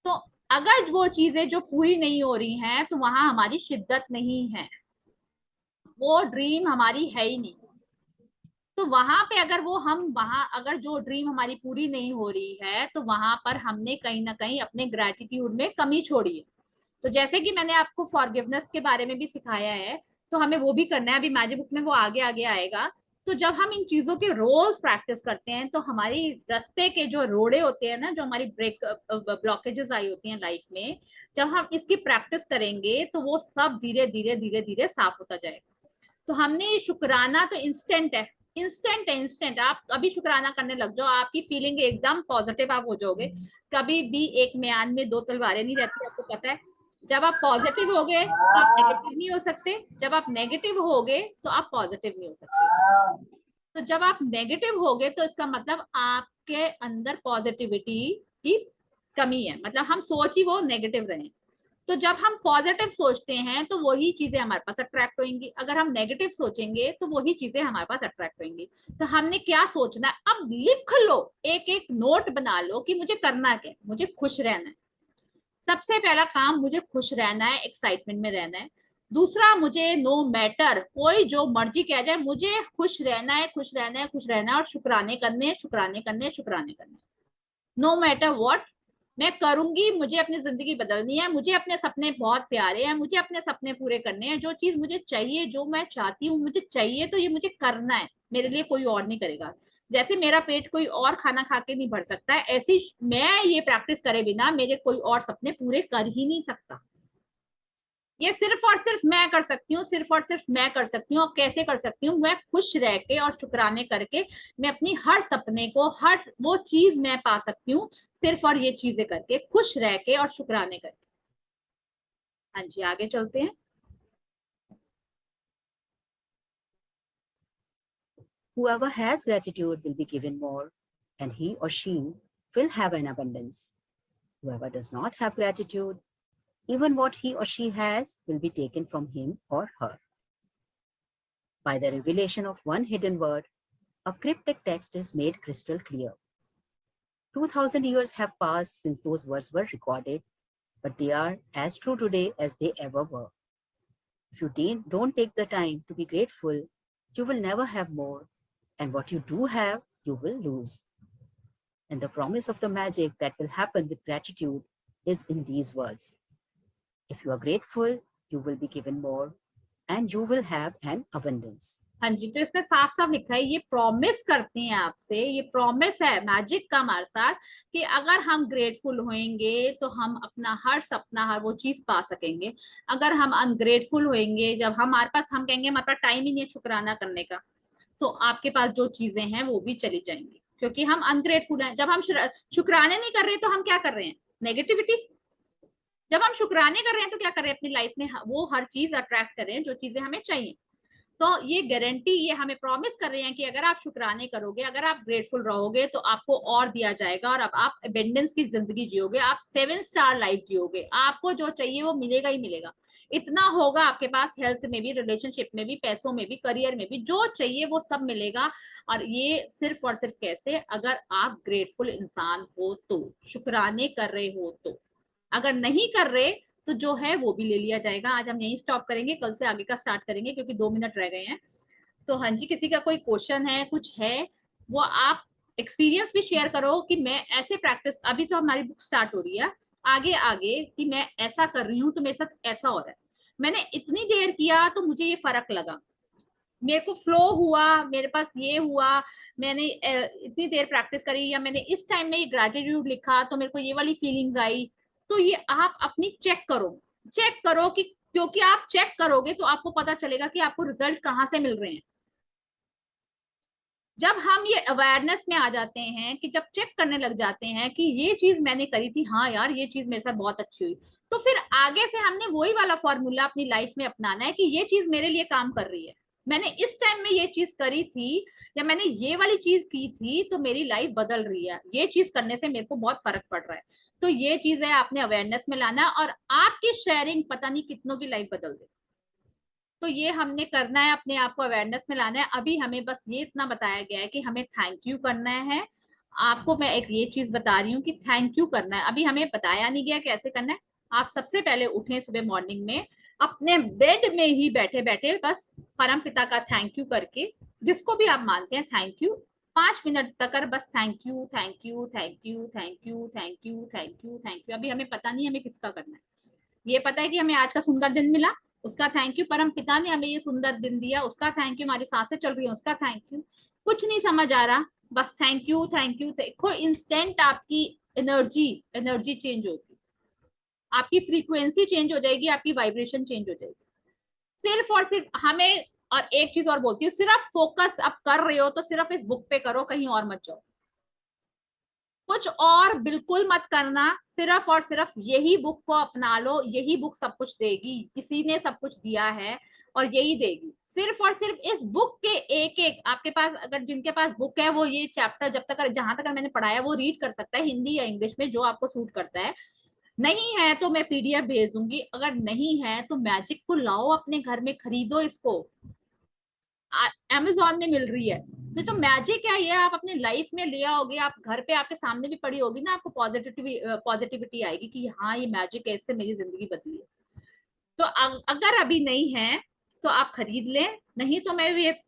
तो अगर वो चीजें जो पूरी नहीं हो रही हैं, तो वहां हमारी शिद्दत नहीं है, वो ड्रीम हमारी है ही नहीं। तो वहां पे अगर वो हम वहां अगर जो ड्रीम हमारी पूरी नहीं हो रही है, तो वहां पर हमने कहीं ना कहीं अपने ग्रेटिट्यूड में कमी छोड़ी है। तो जैसे कि मैंने आपको फॉरगिवनेस के बारे में भी सिखाया है, तो हमें वो भी करना है। अभी मैजिक बुक में वो आगे आगे आएगा। तो जब हम इन चीजों के रोज प्रैक्टिस करते हैं, तो हमारी रास्ते के जो रोड़े होते हैं ना, जो हमारी ब्रेक ब्लॉकेजेस आई होती हैं लाइफ में, जब हम इसकी प्रैक्टिस करेंगे तो वो सब धीरे धीरे धीरे धीरे साफ होता जाएगा। तो हमने ये शुक्राना तो इंस्टेंट है, इंस्टेंट है, इंस्टेंट। आप अभी शुक्राना करने लग जाओ, आपकी फीलिंग एकदम पॉजिटिव आप हो जाओगे। कभी भी एक म्यान में दो तलवारें नहीं रहती, आपको पता है। जब आप पॉजिटिव हो गए तो आप नेगेटिव नहीं हो सकते, जब आप नेगेटिव हो गए तो आप पॉजिटिव नहीं हो सकते। तो जब आप नेगेटिव हो गए तो इसका मतलब आपके अंदर पॉजिटिविटी की कमी है, मतलब हम सोच ही वो नेगेटिव रहे। तो जब हम पॉजिटिव सोचते हैं तो वही चीजें हमारे पास अट्रैक्ट होंगी, अगर हम नेगेटिव सोचेंगे तो वही चीजें हमारे पास अट्रैक्ट होंगी। तो हमने क्या सोचना है, अब लिख लो, एक एक नोट बना लो कि मुझे करना क्या है। मुझे खुश रहना है, सबसे पहला काम, मुझे खुश रहना है, एक्साइटमेंट में रहना है। दूसरा, मुझे नो मैटर कोई जो मर्जी कह जाए, मुझे खुश रहना है, खुश रहना है, खुश रहना है, और शुक्राने करने, शुक्राने करने, शुक्राने करने, नो मैटर व्हाट। मैं करूंगी, मुझे अपनी जिंदगी बदलनी है, मुझे अपने सपने बहुत प्यारे हैं, मुझे अपने सपने पूरे करने हैं, जो चीज मुझे चाहिए, जो मैं चाहती हूँ मुझे चाहिए, तो ये मुझे करना है, मेरे लिए कोई और नहीं करेगा। जैसे मेरा पेट कोई और खाना खा के नहीं भर सकता है, ऐसी मैं ये प्रैक्टिस करे बिना मेरे कोई और सपने पूरे कर ही नहीं सकता। ये सिर्फ और सिर्फ मैं कर सकती हूँ, सिर्फ और सिर्फ मैं कर सकती हूँ। और कैसे कर सकती हूँ? मैं खुश रह के और शुक्राने करके मैं अपनी हर सपने को, हर वो चीज मैं पा सकती हूँ, सिर्फ और ये चीजें करके, खुश रह के और शुक्राने करके। हाँ जी, आगे चलते हैं। Whoever has gratitude will be given more, and he or she will have an abundance. Whoever does not have gratitude, even what he or she has will be taken from him or her. By the revelation of one hidden word, a cryptic text is made crystal clear. 2000 years have passed since those words were recorded, but they are as true today as they ever were. If you don't take the time to be grateful, you will never have more, and what you do have, you will lose. And the promise of the magic that will happen with gratitude is in these words. If you are grateful, you will be given more, and you will have an abundance. हाँ जी, तो इसमें साफ साफ लिखा है, ये promise करते हैं आपसे, ये प्रॉमिस है मैजिक का हमारे साथ, कि अगर हम ग्रेटफुल होंगे तो हम अपना हर सपना, हर वो चीज पा सकेंगे। अगर हम अनग्रेटफुल होंगे, जब हमारे पास, हम कहेंगे हमारे पास टाइम ही नहीं है शुक्राना करने का, तो आपके पास जो चीजें हैं वो भी चली जाएंगी, क्योंकि हम अनग्रेटफुल हैं। जब हम शुक्राने नहीं कर रहे तो हम क्या कर रहे हैं? नेगेटिविटी। जब हम शुक्राने कर रहे हैं तो क्या कर रहे हैं? अपनी लाइफ में वो हर चीज अट्रैक्ट कर रहे हैं जो चीजें हमें चाहिए। तो ये गारंटी, ये हमें प्रॉमिस कर रहे हैं कि अगर आप शुक्राने करोगे, अगर आप ग्रेटफुल रहोगे, तो आपको और दिया जाएगा, और अब आप एबंडेंस की जिंदगी जियोगे, आप 7 स्टार लाइफ जियोगे, आपको जो चाहिए वो मिलेगा ही मिलेगा। इतना होगा आपके पास, हेल्थ में भी, रिलेशनशिप में भी, पैसों में भी, करियर में भी, जो चाहिए वो सब मिलेगा। और ये सिर्फ और सिर्फ कैसे? अगर आप ग्रेटफुल इंसान हो तो, शुक्राने कर रहे हो तो। अगर नहीं कर रहे तो जो है वो भी ले लिया जाएगा। आज हम यहीं स्टॉप करेंगे, कल से आगे का स्टार्ट करेंगे, क्योंकि 2 मिनट रह गए हैं। तो हाँ जी, किसी का कोई क्वेश्चन है, कुछ है, वो आप एक्सपीरियंस भी शेयर करो कि मैं ऐसे प्रैक्टिस, अभी तो हमारी बुक स्टार्ट हो रही है, आगे आगे कि मैं ऐसा कर रही हूँ तो मेरे साथ ऐसा हो रहा है, मैंने इतनी देर किया तो मुझे ये फर्क लगा, मेरे को फ्लो हुआ, मेरे पास ये हुआ, मैंने इतनी देर प्रैक्टिस करी, या मैंने इस टाइम में ये ग्रेटिट्यूड लिखा तो मेरे को ये वाली फीलिंग आई। तो ये आप अपनी चेक करो कि, क्योंकि आप चेक करोगे तो आपको पता चलेगा कि आपको रिजल्ट कहाँ से मिल रहे हैं। जब हम ये अवेयरनेस में आ जाते हैं, कि जब चेक करने लग जाते हैं कि ये चीज मैंने करी थी, हाँ यार ये चीज मेरे साथ बहुत अच्छी हुई, तो फिर आगे से हमने वही वाला फॉर्मूला अपनी लाइफ में अपनाना है कि ये चीज मेरे लिए काम कर रही है, मैंने इस टाइम में ये चीज करी थी, या मैंने ये वाली चीज की थी, तो मेरी लाइफ बदल रही है, ये चीज करने से मेरे को बहुत फर्क पड़ रहा है। तो ये चीज है, आपने अवेयरनेस में लाना, और आपकी शेयरिंग पता नहीं कितनों की लाइफ बदल दे। तो ये हमने करना है, अपने आप को अवेयरनेस में लाना है। अभी हमें बस ये इतना बताया गया है कि हमें थैंक यू करना है। आपको मैं एक ये चीज बता रही हूँ कि थैंक यू करना है, अभी हमें बताया नहीं गया कैसे करना है। आप सबसे पहले उठें सुबह मॉर्निंग में, अपने बेड में ही बैठे बैठे बस परम पिता का थैंक यू करके, जिसको भी आप मानते हैं, थैंक यू 5 मिनट तक बस thank you thank you thank you thank you thank you thank you thank you. अभी हमें पता नहीं हमें किसका करना है, ये पता है कि हमें आज का सुंदर दिन मिला, उसका थैंक यू, परम पिता ने हमें ये सुंदर दिन दिया, उसका थैंक यू, हमारी सांसें चल रही है, उसका थैंक यू। कुछ नहीं समझ आ रहा, बस थैंक यू थैंक यू। देखो इंस्टेंट आपकी एनर्जी चेंज होगी, आपकी फ्रीक्वेंसी चेंज हो जाएगी, आपकी वाइब्रेशन चेंज हो जाएगी। सिर्फ और सिर्फ हमें, और एक चीज और बोलती हूँ, सिर्फ फोकस आप कर रहे हो तो सिर्फ इस बुक पे करो, कहीं और मत जाओ, कुछ और बिल्कुल मत करना, सिर्फ और सिर्फ यही बुक को अपना लो, यही बुक सब कुछ देगी, इसी ने सब कुछ दिया है और यही देगी। सिर्फ और सिर्फ इस बुक के एक एक, आपके पास अगर जिनके पास बुक है वो ये चैप्टर जब तक, जहां तक मैंने पढ़ाया वो रीड कर सकता है, हिंदी या इंग्लिश में, जो आपको सूट करता है। नहीं है तो मैं पीडीएफ भेज दूंगी, अगर नहीं है तो मैजिक को लाओ अपने घर में, खरीदो इसको, अमेज़न में मिल रही है। ये तो मैजिक है, ये आप अपनी लाइफ में ले आओगे, आप घर पे आपके सामने भी पड़ी होगी ना, आपको पॉजिटिविटी आएगी कि हाँ ये मैजिक है, इससे मेरी जिंदगी बदली है। तो अगर अभी नहीं है तो आप खरीद लें, नहीं तो मैं ये